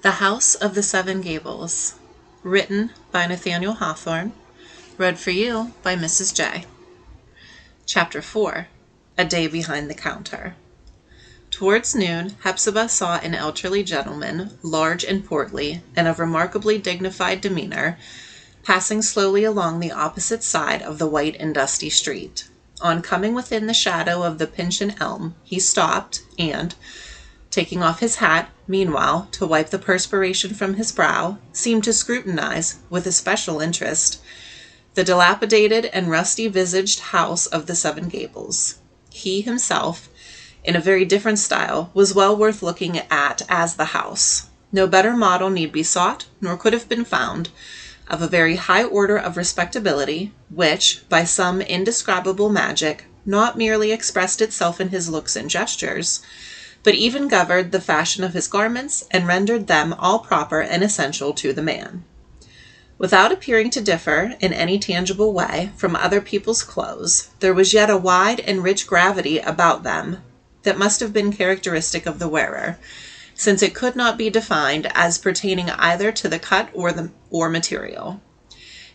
The House of the Seven Gables, written by Nathaniel Hawthorne, read for you by Mrs. J. Chapter 4, A Day Behind the Counter. Towards noon, Hepzibah saw an elderly gentleman, large and portly, and of remarkably dignified demeanor, passing slowly along the opposite side of the white and dusty street. On coming within the shadow of the Pincian elm, he stopped, and, taking off his hat, meanwhile, to wipe the perspiration from his brow, seemed to scrutinize, with especial interest, the dilapidated and rusty-visaged house of the Seven Gables. He himself, in a very different style, was well worth looking at as the house. No better model need be sought, nor could have been found, of a very high order of respectability, which, by some indescribable magic, not merely expressed itself in his looks and gestures, but even governed the fashion of his garments and rendered them all proper and essential to the man. Without appearing to differ in any tangible way from other people's clothes, there was yet a wide and rich gravity about them that must have been characteristic of the wearer, since it could not be defined as pertaining either to the cut or material.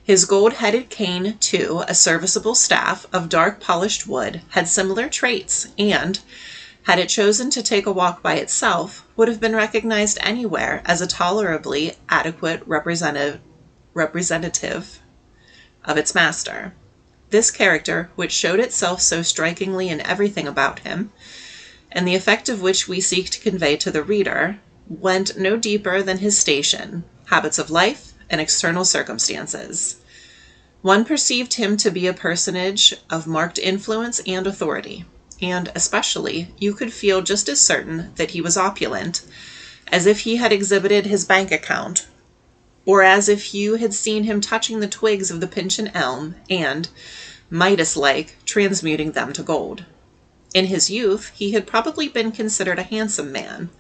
His gold-headed cane, too, a serviceable staff of dark polished wood, had similar traits, and, had it chosen to take a walk by itself, would have been recognized anywhere as a tolerably adequate representative of its master. This character, which showed itself so strikingly in everything about him, and the effect of which we seek to convey to the reader, went no deeper than his station, habits of life, and external circumstances. One perceived him to be a personage of marked influence and authority, and especially you could feel just as certain that he was opulent, as if he had exhibited his bank account, or as if you had seen him touching the twigs of the Pincian elm, and, Midas-like, transmuting them to gold. In his youth, he had probably been considered a handsome man.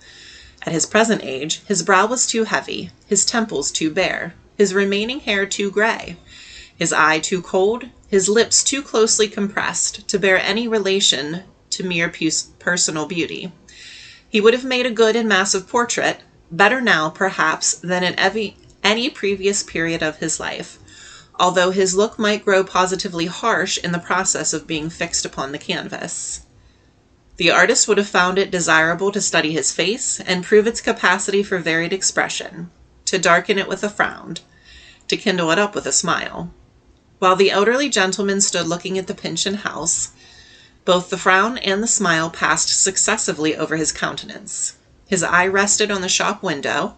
At his present age, his brow was too heavy, his temples too bare, his remaining hair too gray, his eye too cold, his lips too closely compressed, to bear any relation to mere personal beauty. He would have made a good and massive portrait, better now, perhaps, than in any previous period of his life, although his look might grow positively harsh in the process of being fixed upon the canvas. The artist would have found it desirable to study his face and prove its capacity for varied expression, to darken it with a frown, to kindle it up with a smile. While the elderly gentleman stood looking at the Pincian house, both the frown and the smile passed successively over his countenance. His eye rested on the shop window,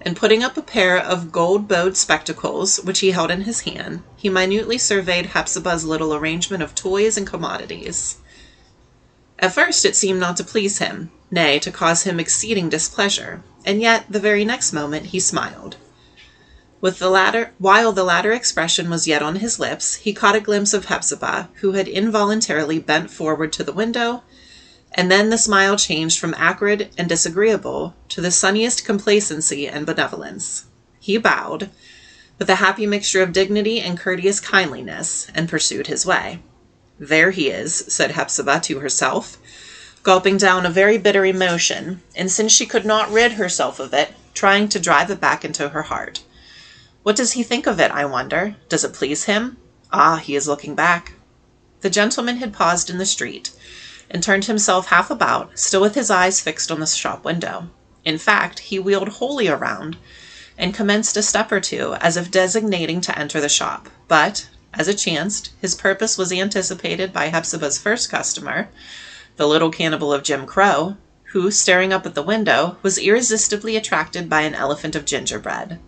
and putting up a pair of gold-bowed spectacles, which he held in his hand, he minutely surveyed Hepzibah's little arrangement of toys and commodities. At first it seemed not to please him, nay, to cause him exceeding displeasure, and yet the very next moment he smiled. While the latter expression was yet on his lips, he caught a glimpse of Hepzibah, who had involuntarily bent forward to the window, and then the smile changed from acrid and disagreeable to the sunniest complacency and benevolence. He bowed, with a happy mixture of dignity and courteous kindliness, and pursued his way. "There he is," said Hepzibah to herself, gulping down a very bitter emotion, and since she could not rid herself of it, trying to drive it back into her heart. "What does he think of it, I wonder? Does it please him? Ah, he is looking back." The gentleman had paused in the street, and turned himself half about, still with his eyes fixed on the shop window. In fact, he wheeled wholly around, and commenced a step or two, as if designating to enter the shop, but, as it chanced, his purpose was anticipated by Hepzibah's first customer, the little cannibal of Jim Crow, who, staring up at the window, was irresistibly attracted by an elephant of gingerbread.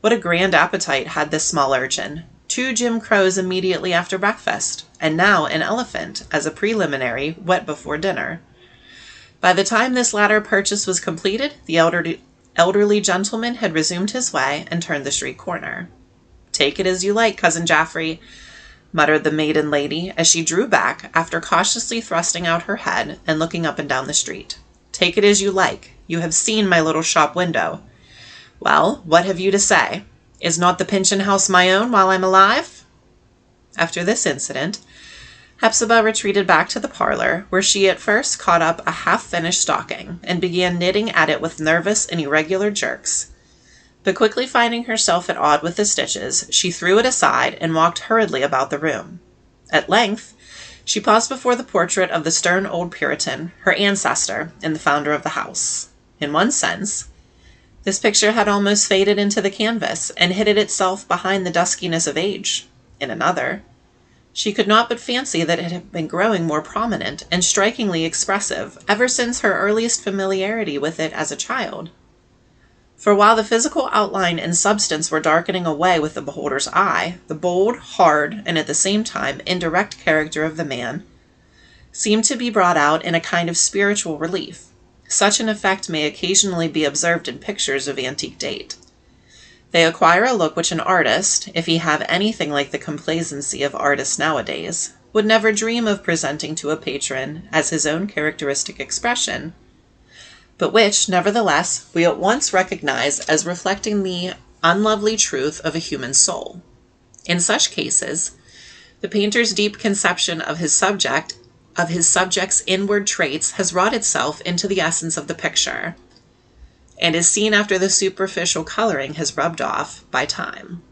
What a grand appetite had this small urchin! 2 Jim Crows immediately after breakfast, and now an elephant, as a preliminary, wet before dinner. By the time this latter purchase was completed, the elderly gentleman had resumed his way and turned the street corner. "Take it as you like, Cousin Jaffrey," muttered the maiden lady, as she drew back, after cautiously thrusting out her head and looking up and down the street. "Take it as you like. You have seen my little shop window. Well, what have you to say? Is not the Pincian house my own while I'm alive?" After this incident, Hepzibah retreated back to the parlor, where she at first caught up a half-finished stocking and began knitting at it with nervous and irregular jerks. But quickly finding herself at odds with the stitches, she threw it aside and walked hurriedly about the room. At length, she paused before the portrait of the stern old Puritan, her ancestor and the founder of the house. In one sense, this picture had almost faded into the canvas and hidden itself behind the duskiness of age. In another, she could not but fancy that it had been growing more prominent and strikingly expressive ever since her earliest familiarity with it as a child. For while the physical outline and substance were darkening away with the beholder's eye, the bold, hard, and at the same time indirect character of the man seemed to be brought out in a kind of spiritual relief. Such an effect may occasionally be observed in pictures of antique date. They acquire a look which an artist, if he have anything like the complacency of artists nowadays, would never dream of presenting to a patron as his own characteristic expression, but which, nevertheless, we at once recognize as reflecting the unlovely truth of a human soul. In such cases, the painter's deep conception of his subject's inward traits has wrought itself into the essence of the picture, and is seen after the superficial coloring has rubbed off by time.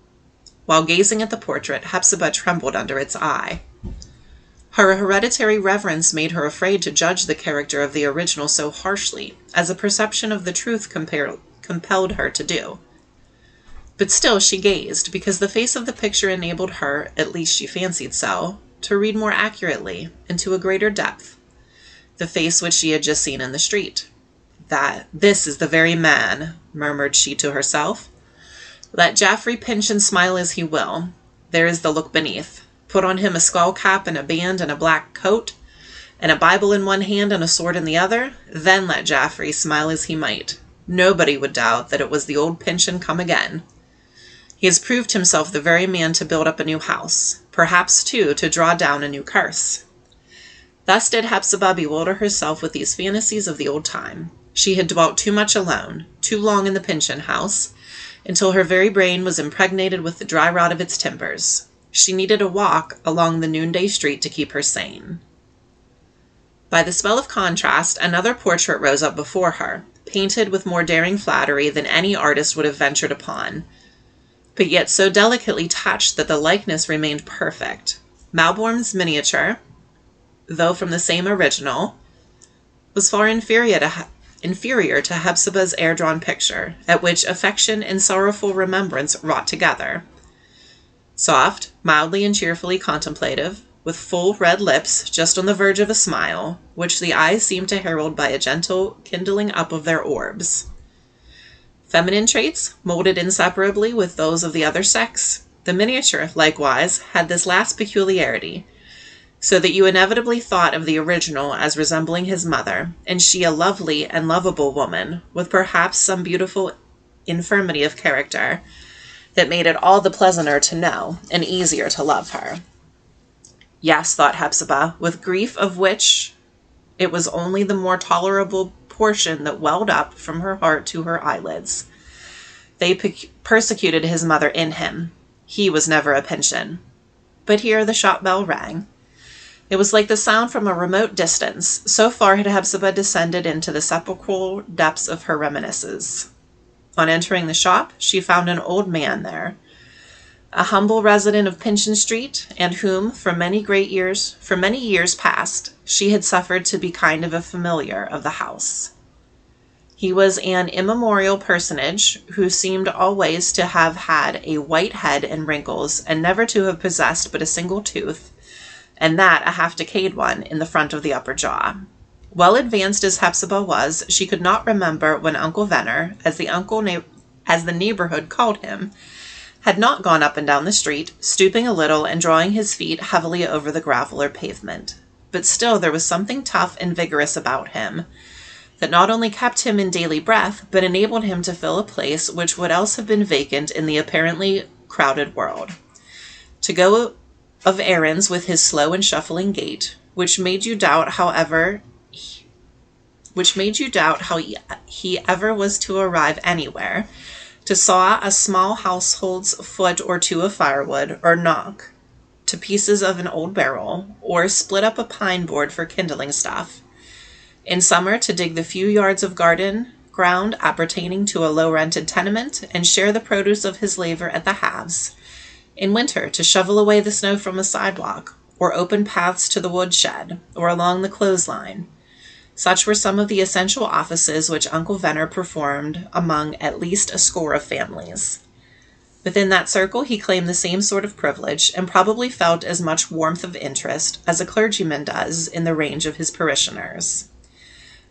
While gazing at the portrait, Hepzibah trembled under its eye. Her hereditary reverence made her afraid to judge the character of the original so harshly, as a perception of the truth compelled her to do. But still she gazed, because the face of the picture enabled her, at least she fancied so, to read more accurately, and to a greater depth, the face which she had just seen in the street. This is the very man, murmured she to herself. Let Jaffrey pinch and smile as he will, there is the look beneath. Put on him a skull cap and a band and a black coat, and a Bible in one hand and a sword in the other, then let Jaffrey smile as he might. Nobody would doubt that it was the old Pinchin come again. He has proved himself the very man to build up a new house, perhaps, too, to draw down a new curse. Thus did Hepzibah bewilder herself with these fantasies of the old time. She had dwelt too much alone, too long in the Pinchin house, until her very brain was impregnated with the dry rot of its timbers. She needed a walk along the noonday street to keep her sane. By the spell of contrast, another portrait rose up before her, painted with more daring flattery than any artist would have ventured upon, but yet so delicately touched that the likeness remained perfect. Malborn's miniature, though from the same original, was far inferior to Hepzibah's air-drawn picture, at which affection and sorrowful remembrance wrought together. Soft, mildly and cheerfully contemplative, with full red lips just on the verge of a smile, which the eyes seemed to herald by a gentle kindling up of their orbs. Feminine traits molded inseparably with those of the other sex. The miniature, likewise, had this last peculiarity, so that you inevitably thought of the original as resembling his mother, and she a lovely and lovable woman, with perhaps some beautiful infirmity of character, that made it all the pleasanter to know, and easier to love her. Yes, thought Hepzibah, with grief of which it was only the more tolerable portion that welled up from her heart to her eyelids. They persecuted his mother in him. He was never a Pinchin. But here the shop bell rang. It was like the sound from a remote distance, so far had Hepzibah descended into the sepulchral depths of her reminiscences. On entering the shop, she found an old man there, a humble resident of Pinchin Street, and whom, for many years past, she had suffered to be kind of a familiar of the house. He was an immemorial personage who seemed always to have had a white head and wrinkles, and never to have possessed but a single tooth, and that a half-decayed one in the front of the upper jaw. Well advanced as Hepzibah was, she could not remember when Uncle Venner, as the neighborhood called him, had not gone up and down the street, stooping a little and drawing his feet heavily over the gravel or pavement. But still there was something tough and vigorous about him, that not only kept him in daily breath, but enabled him to fill a place which would else have been vacant in the apparently crowded world. To go of errands with his slow and shuffling gait, which made you doubt how he ever was to arrive anywhere, to saw a small household's foot or two of firewood, or knock to pieces of an old barrel, or split up a pine board for kindling stuff. In summer, to dig the few yards of garden ground appertaining to a low-rented tenement and share the produce of his labor at the halves. In winter, to shovel away the snow from a sidewalk, or open paths to the woodshed, or along the clothesline. Such were some of the essential offices which Uncle Venner performed among at least a score of families. Within that circle he claimed the same sort of privilege, and probably felt as much warmth of interest as a clergyman does in the range of his parishioners.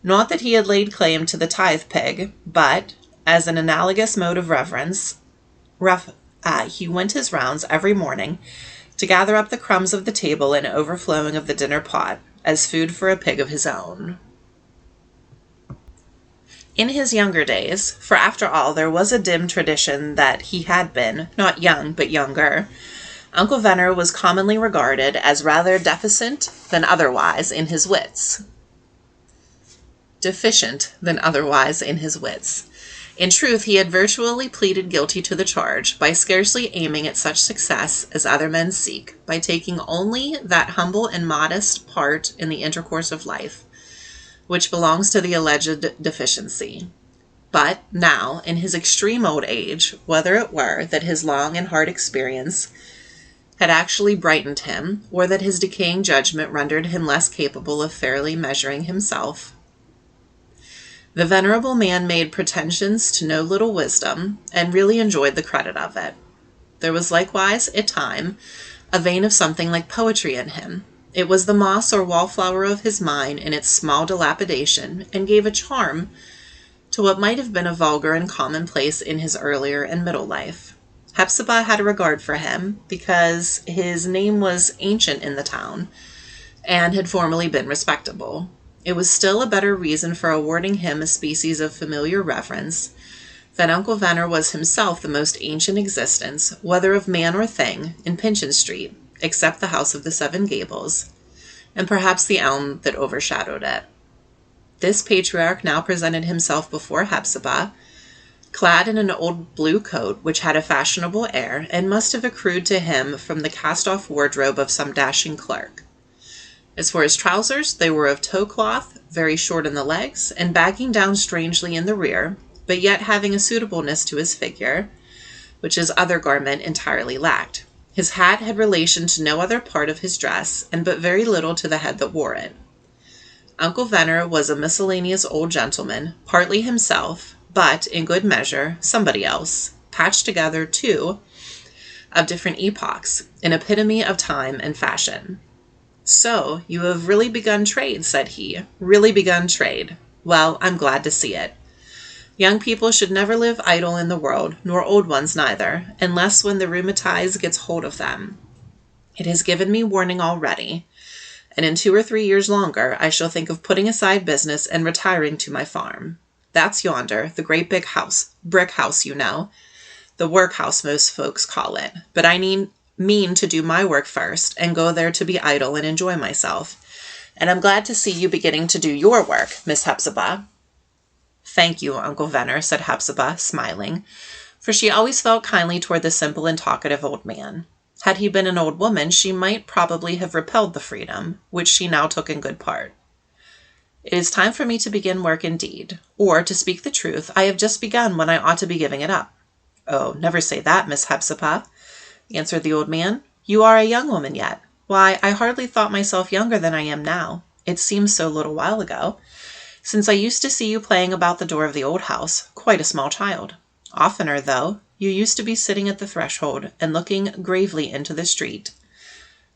Not that he had laid claim to the tithe pig, but, as an analogous mode of reverence, he went his rounds every morning to gather up the crumbs of the table and overflowing of the dinner pot as food for a pig of his own. In his younger days, for after all there was a dim tradition that he had been, not young, but younger, Uncle Venner was commonly regarded as rather deficient than otherwise in his wits. In truth, he had virtually pleaded guilty to the charge, by scarcely aiming at such success as other men seek, by taking only that humble and modest part in the intercourse of life, which belongs to the alleged deficiency. But now, in his extreme old age, whether it were that his long and hard experience had actually brightened him, or that his decaying judgment rendered him less capable of fairly measuring himself, the venerable man made pretensions to no little wisdom, and really enjoyed the credit of it. There was likewise, at time, a vein of something like poetry in him. It was the moss or wallflower of his mind in its small dilapidation, and gave a charm to what might have been a vulgar and commonplace in his earlier and middle life. Hepzibah had a regard for him, because his name was ancient in the town, and had formerly been respectable. It was still a better reason for awarding him a species of familiar reverence, that Uncle Venner was himself the most ancient existence, whether of man or thing, in Pinchin Street, except the house of the 7 Gables, and perhaps the elm that overshadowed it. This patriarch now presented himself before Hepzibah, clad in an old blue coat which had a fashionable air, and must have accrued to him from the cast-off wardrobe of some dashing clerk. As for his trousers, they were of tow cloth, very short in the legs, and bagging down strangely in the rear, but yet having a suitableness to his figure, which his other garment entirely lacked. His hat had relation to no other part of his dress, and but very little to the head that wore it. Uncle Venner was a miscellaneous old gentleman, partly himself, but, in good measure, somebody else, patched together, too, of different epochs, an epitome of time and fashion. "So, you have really begun trade," said he. "Really begun trade. Well, I'm glad to see it. Young people should never live idle in the world, nor old ones neither, unless when the rheumatize gets hold of them. It has given me warning already, and in 2 or 3 years longer I shall think of putting aside business and retiring to my farm. That's yonder, the great big house, brick house, you know, the workhouse most folks call it, but I mean to do my work first, and go there to be idle and enjoy myself. And I'm glad to see you beginning to do your work, Miss Hepzibah." "Thank you, Uncle Venner," said Hepzibah, smiling, for she always felt kindly toward the simple and talkative old man. Had he been an old woman, she might probably have repelled the freedom, which she now took in good part. "It is time for me to begin work indeed, or, to speak the truth, I have just begun when I ought to be giving it up." "Oh, never say that, Miss Hepzibah," answered the old man. "You are a young woman yet. Why, I hardly thought myself younger than I am now. It seems so little while ago, since I used to see you playing about the door of the old house, quite a small child. Oftener, though, you used to be sitting at the threshold and looking gravely into the street.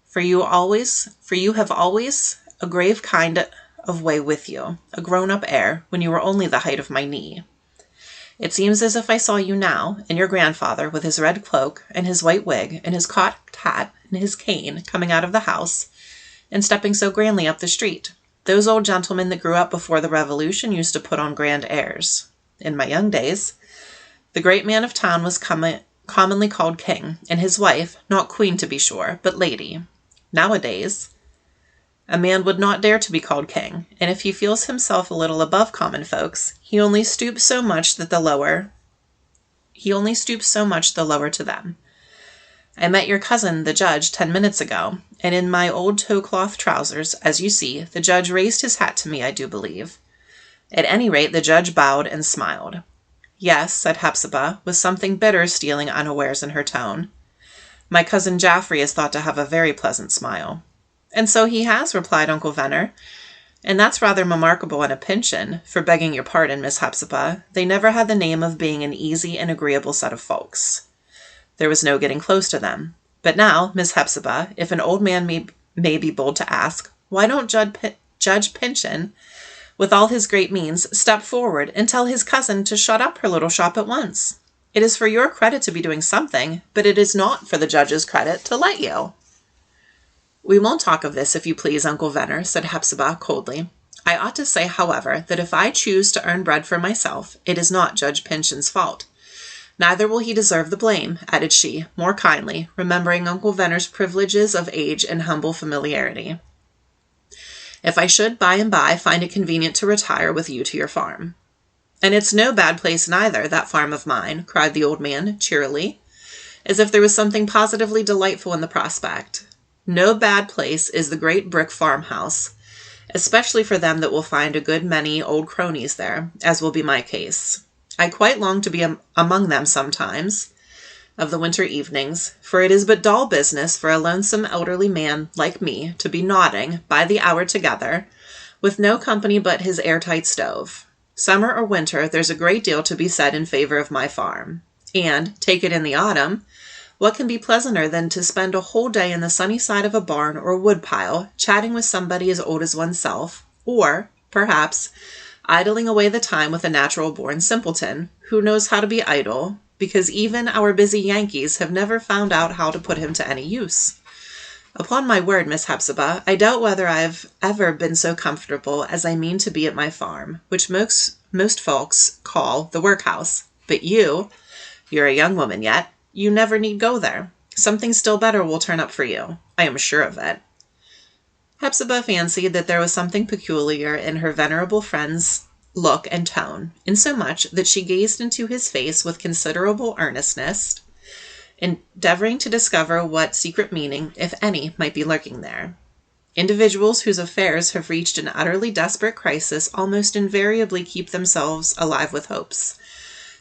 For you have always a grave kind of way with you, a grown-up air, when you were only the height of my knee. It seems as if I saw you now, and your grandfather, with his red cloak, and his white wig, and his cocked hat, and his cane, coming out of the house, and stepping so grandly up the street. Those old gentlemen that grew up before the Revolution used to put on grand airs. In my young days, the great man of town was commonly called king, and his wife, not queen to be sure, but lady. Nowadays, a man would not dare to be called king, and if he feels himself a little above common folks, he only stoops so much the lower to them. I met your cousin, the judge, 10 minutes ago, and in my old tow-cloth trousers, as you see, the judge raised his hat to me, I do believe. At any rate, the judge bowed and smiled. Yes, said Hepzibah, with something bitter stealing unawares in her tone. My cousin Jaffrey is thought to have a very pleasant smile. And so he has, replied Uncle Venner. And that's rather remarkable in a pension, for begging your pardon, Miss Hepzibah, they never had the name of being an easy and agreeable set of folks. There was no getting close to them. But now, Miss Hepzibah, if an old man may be bold to ask, why don't Judge Pynchon, with all his great means, step forward and tell his cousin to shut up her little shop at once? It is for your credit to be doing something, but it is not for the judge's credit to let you. We won't talk of this, if you please, Uncle Venner, said Hepzibah coldly. I ought to say, however, that if I choose to earn bread for myself, it is not Judge Pynchon's fault. Neither will he deserve the blame, added she, more kindly, remembering Uncle Venner's privileges of age and humble familiarity. If I should by and by find it convenient to retire with you to your farm. And it's no bad place neither, that farm of mine, cried the old man, cheerily, as if there was something positively delightful in the prospect. No bad place is the great brick farmhouse, especially for them that will find a good many old cronies there, as will be my case. I quite long to be among them sometimes, of the winter evenings, for it is but dull business for a lonesome elderly man like me to be nodding by the hour together, with no company but his airtight stove. Summer or winter, there's a great deal to be said in favor of my farm. And, take it in the autumn, what can be pleasanter than to spend a whole day in the sunny side of a barn or wood-pile, chatting with somebody as old as oneself, or, perhaps, idling away the time with a natural-born simpleton, who knows how to be idle, because even our busy Yankees have never found out how to put him to any use. Upon my word, Miss Hepzibah, I doubt whether I have ever been so comfortable as I mean to be at my farm, which most folks call the workhouse. But you're a young woman yet, you never need go there. Something still better will turn up for you. I am sure of it. Hepzibah fancied that there was something peculiar in her venerable friend's look and tone, insomuch that she gazed into his face with considerable earnestness, endeavoring to discover what secret meaning, if any, might be lurking there. Individuals whose affairs have reached an utterly desperate crisis almost invariably keep themselves alive with hopes,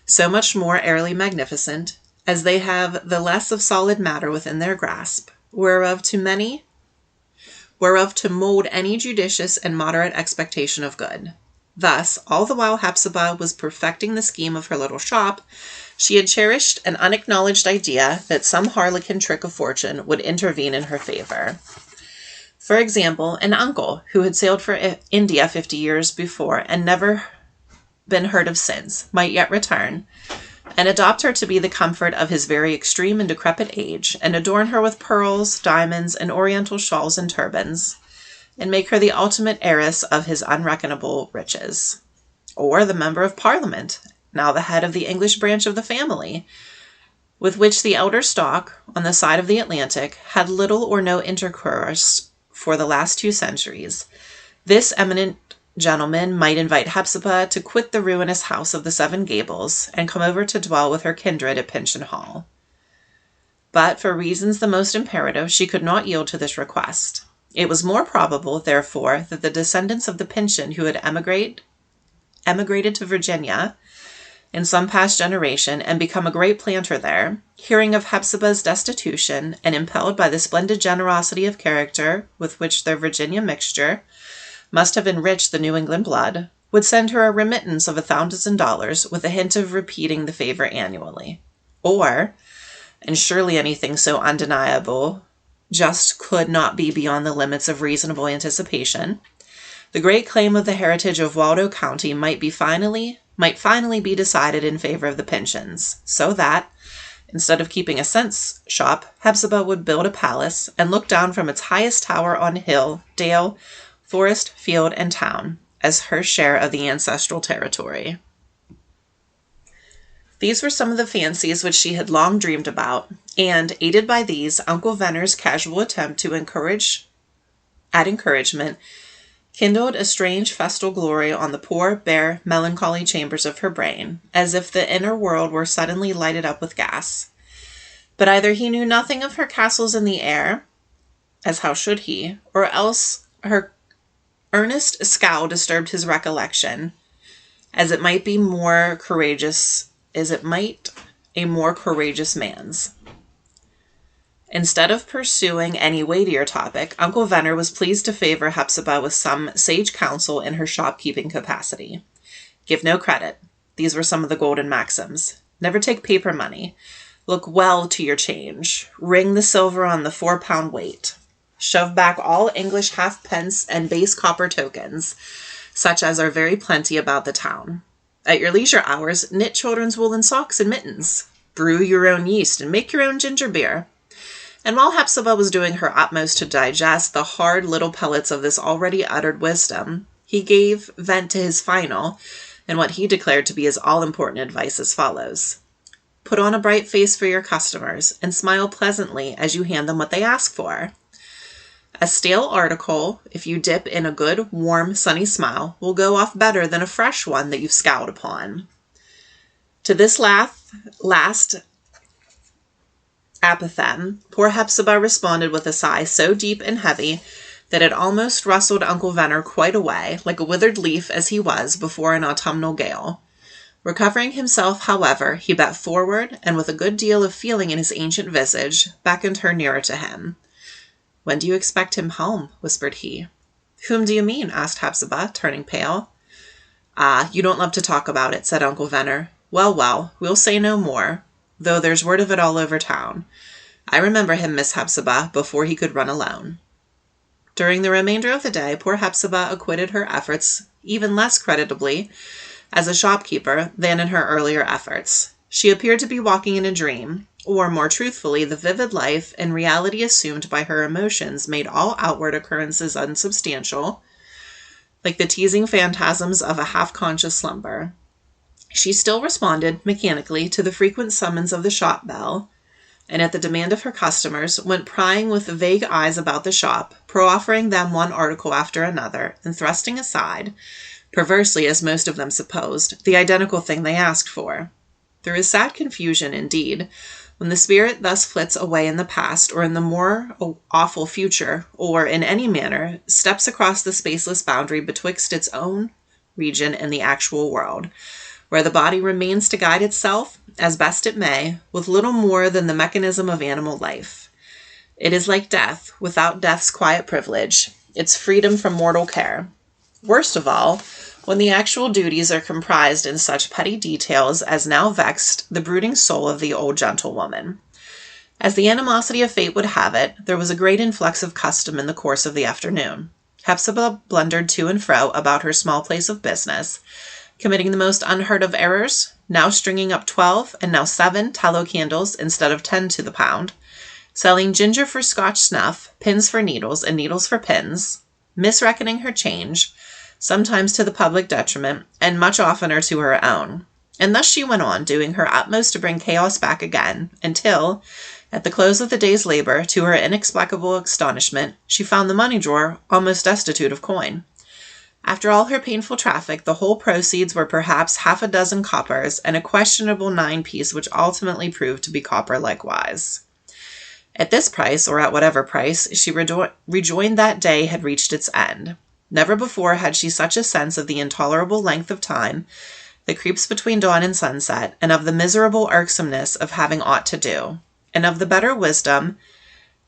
so much more airily magnificent, as they have the less of solid matter within their grasp, whereof to mold any judicious and moderate expectation of good. Thus, all the while Hepzibah was perfecting the scheme of her little shop, she had cherished an unacknowledged idea that some harlequin trick of fortune would intervene in her favor. For example, an uncle who had sailed for India 50 years before and never been heard of since might yet return, and adopt her to be the comfort of his very extreme and decrepit age, and adorn her with pearls, diamonds, and oriental shawls and turbans, and make her the ultimate heiress of his unreckonable riches. Or the member of Parliament, now the head of the English branch of the family, with which the elder stock, on the side of the Atlantic, had little or no intercourse for the last 2 centuries. This eminent gentleman might invite Hepzibah to quit the ruinous house of the 7 Gables, and come over to dwell with her kindred at Pynchon Hall. But, for reasons the most imperative, she could not yield to this request. It was more probable, therefore, that the descendants of the Pynchon who had emigrated to Virginia in some past generation, and become a great planter there, hearing of Hepzibah's destitution, and impelled by the splendid generosity of character with which their Virginia mixture must have enriched the New England blood, would send her a remittance of $1,000 with a hint of repeating the favor annually. Or, and surely anything so undeniable just could not be beyond the limits of reasonable anticipation, the great claim of the heritage of Waldo County might finally be decided in favor of the Pynchons, so that, instead of keeping a cent shop, Hepzibah would build a palace, and look down from its highest tower on hill, dale, forest, field, and town, as her share of the ancestral territory. These were some of the fancies which she had long dreamed about, and, aided by these, Uncle Venner's casual attempt to add encouragement, kindled a strange festal glory on the poor, bare, melancholy chambers of her brain, as if the inner world were suddenly lighted up with gas. But either he knew nothing of her castles in the air, as how should he, or else her earnest scowl disturbed his recollection, as it might a more courageous man's. Instead of pursuing any weightier topic, Uncle Venner was pleased to favor Hepzibah with some sage counsel in her shopkeeping capacity. Give no credit. These were some of the golden maxims. Never take paper money. Look well to your change. Ring the silver on the 4-pound weight. Shove back all English halfpence and base copper tokens, such as are very plenty about the town. At your leisure hours, knit children's woolen socks and mittens. Brew your own yeast and make your own ginger beer. And while Hepzibah was doing her utmost to digest the hard little pellets of this already uttered wisdom, he gave vent to his final, and what he declared to be his all-important advice as follows. Put on a bright face for your customers, and smile pleasantly as you hand them what they ask for. A stale article, if you dip in a good, warm, sunny smile, will go off better than a fresh one that you've scowled upon. To this last apothegm, poor Hepzibah responded with a sigh so deep and heavy that it almost rustled Uncle Venner quite away, like a withered leaf as he was before an autumnal gale. Recovering himself, however, he bent forward, and with a good deal of feeling in his ancient visage, beckoned her nearer to him. "When do you expect him home?" whispered he. "Whom do you mean?" asked Hepzibah, turning pale. "Ah, you don't love to talk about it," said Uncle Venner. Well, we'll say no more, though there's word of it all over town. I remember him, Miss Hepzibah, before he could run alone." During the remainder of the day, poor Hepzibah acquitted her efforts even less creditably as a shopkeeper than in her earlier efforts. She appeared to be walking in a dream, or more truthfully, the vivid life and reality assumed by her emotions made all outward occurrences unsubstantial, like the teasing phantasms of a half-conscious slumber. She still responded mechanically to the frequent summons of the shop bell, and at the demand of her customers went prying with vague eyes about the shop, proffering them one article after another, and thrusting aside, perversely as most of them supposed, the identical thing they asked for. There is sad confusion, indeed, when the spirit thus flits away in the past, or in the more awful future, or in any manner steps across the spaceless boundary betwixt its own region and the actual world, where the body remains to guide itself, as best it may, with little more than the mechanism of animal life. It is like death, without death's quiet privilege, its freedom from mortal care. Worst of all, when the actual duties are comprised in such petty details as now vexed the brooding soul of the old gentlewoman. As the animosity of fate would have it, there was a great influx of custom in the course of the afternoon. Hepzibah blundered to and fro about her small place of business, committing the most unheard of errors, now stringing up 12 and now 7 tallow candles instead of 10 to the pound, selling ginger for Scotch snuff, pins for needles, and needles for pins, misreckoning her change, sometimes to the public detriment, and much oftener to her own. And thus she went on, doing her utmost to bring chaos back again, until, at the close of the day's labor, to her inexplicable astonishment, she found the money drawer almost destitute of coin. After all her painful traffic, the whole proceeds were perhaps 6 coppers, and a questionable 9-piece which ultimately proved to be copper likewise. At this price, or at whatever price, she rejoined that day had reached its end. Never before had she such a sense of the intolerable length of time that creeps between dawn and sunset, and of the miserable irksomeness of having aught to do, and of the better wisdom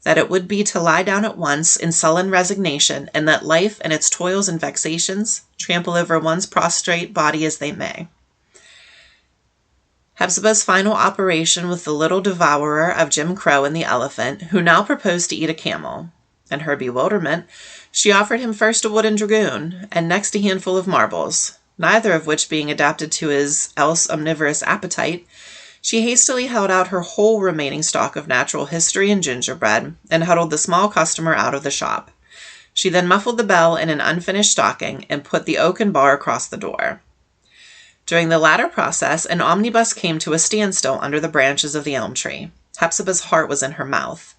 that it would be to lie down at once in sullen resignation, and let life and its toils and vexations trample over one's prostrate body as they may. Hepzibah's final operation with the little devourer of Jim Crow and the elephant, who now proposed to eat a camel. In her bewilderment, she offered him first a wooden dragoon, and next a handful of marbles, neither of which being adapted to his else omnivorous appetite. She hastily held out her whole remaining stock of natural history and gingerbread, and huddled the small customer out of the shop. She then muffled the bell in an unfinished stocking, and put the oaken bar across the door. During the latter process, an omnibus came to a standstill under the branches of the elm tree. Hepzibah's heart was in her mouth.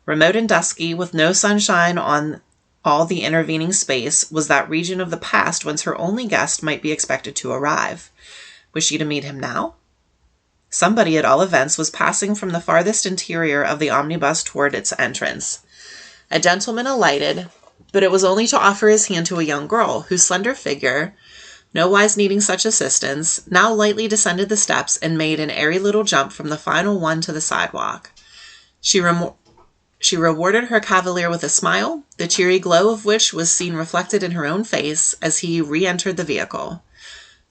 Remote and dusky, with no sunshine on all the intervening space, was that region of the past whence her only guest might be expected to arrive. Was she to meet him now? Somebody, at all events, was passing from the farthest interior of the omnibus toward its entrance. A gentleman alighted, but it was only to offer his hand to a young girl, whose slender figure, nowise needing such assistance, now lightly descended the steps and made an airy little jump from the final one to the sidewalk. She rewarded her cavalier with a smile, the cheery glow of which was seen reflected in her own face as he re-entered the vehicle.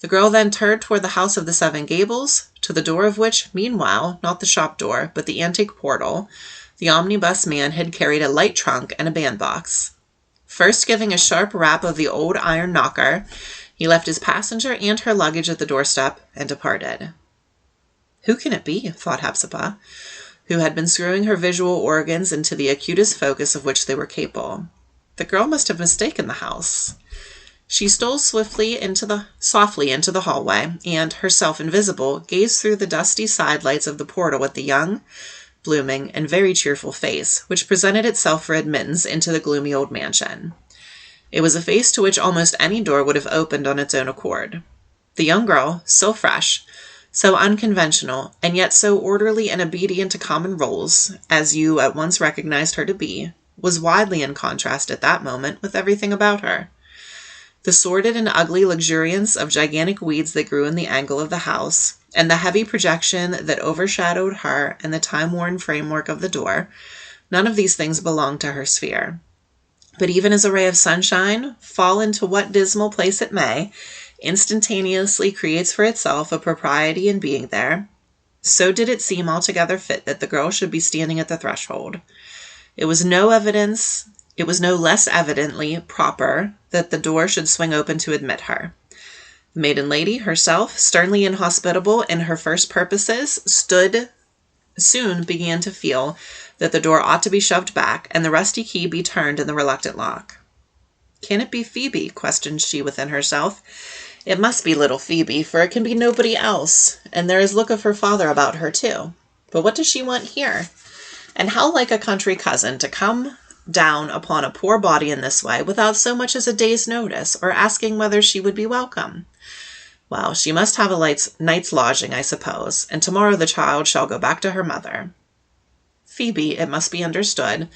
The girl then turned toward the house of the Seven Gables, to the door of which, meanwhile, not the shop door, but the antique portal, the omnibus man had carried a light trunk and a bandbox. First giving a sharp rap of the old iron knocker, he left his passenger and her luggage at the doorstep and departed. Who can it be, thought Hepzibah, who had been screwing her visual organs into the acutest focus of which they were capable. The girl must have mistaken the house. She stole softly into the hallway, and, herself invisible, gazed through the dusty side-lights of the portal at the young, blooming, and very cheerful face, which presented itself for admittance into the gloomy old mansion. It was a face to which almost any door would have opened on its own accord. The young girl, so fresh, so unconventional, and yet so orderly and obedient to common rules, as you at once recognized her to be, was widely in contrast at that moment with everything about her. The sordid and ugly luxuriance of gigantic weeds that grew in the angle of the house, and the heavy projection that overshadowed her and the time-worn framework of the door, none of these things belonged to her sphere. But even as a ray of sunshine, fall into what dismal place it may, instantaneously creates for itself a propriety in being there, so did it seem altogether fit that the girl should be standing at the threshold. It was no less evidently proper that the door should swing open to admit her. The maiden lady herself, sternly inhospitable in her first purposes, soon began to feel that the door ought to be shoved back, and the rusty key be turned in the reluctant lock. "Can it be Phoebe?" questioned she within herself. "It must be little Phoebe, for it can be nobody else, and there is look of her father about her too. But what does she want here? And how like a country cousin to come down upon a poor body in this way, without so much as a day's notice, or asking whether she would be welcome? Well, she must have a night's lodging, I suppose, and tomorrow the child shall go back to her mother." Phoebe, it must be understood,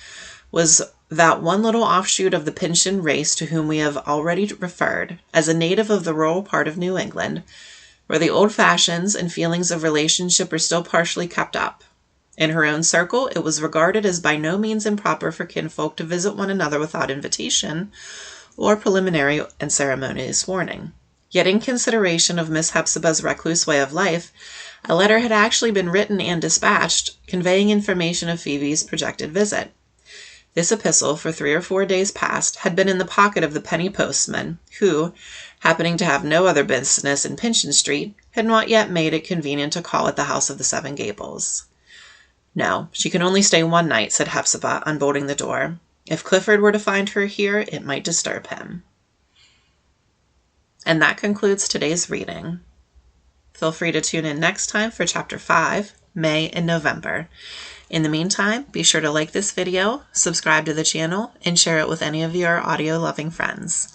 was that one little offshoot of the Pyncheon race to whom we have already referred, as a native of the rural part of New England, where the old fashions and feelings of relationship are still partially kept up. In her own circle, it was regarded as by no means improper for kinfolk to visit one another without invitation, or preliminary and ceremonious warning. Yet in consideration of Miss Hepzibah's recluse way of life, a letter had actually been written and dispatched, conveying information of Phoebe's projected visit. This epistle, for 3 or 4 days past, had been in the pocket of the penny postman, who, happening to have no other business in Pyncheon Street, had not yet made it convenient to call at the house of the Seven Gables. "No, she can only stay one night," said Hepzibah, unbolting the door. "If Clifford were to find her here, it might disturb him." And that concludes today's reading. Feel free to tune in next time for Chapter 5, May and November. In the meantime, be sure to like this video, subscribe to the channel, and share it with any of your audio-loving friends.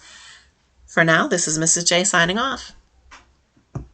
For now, this is Mrs. J signing off.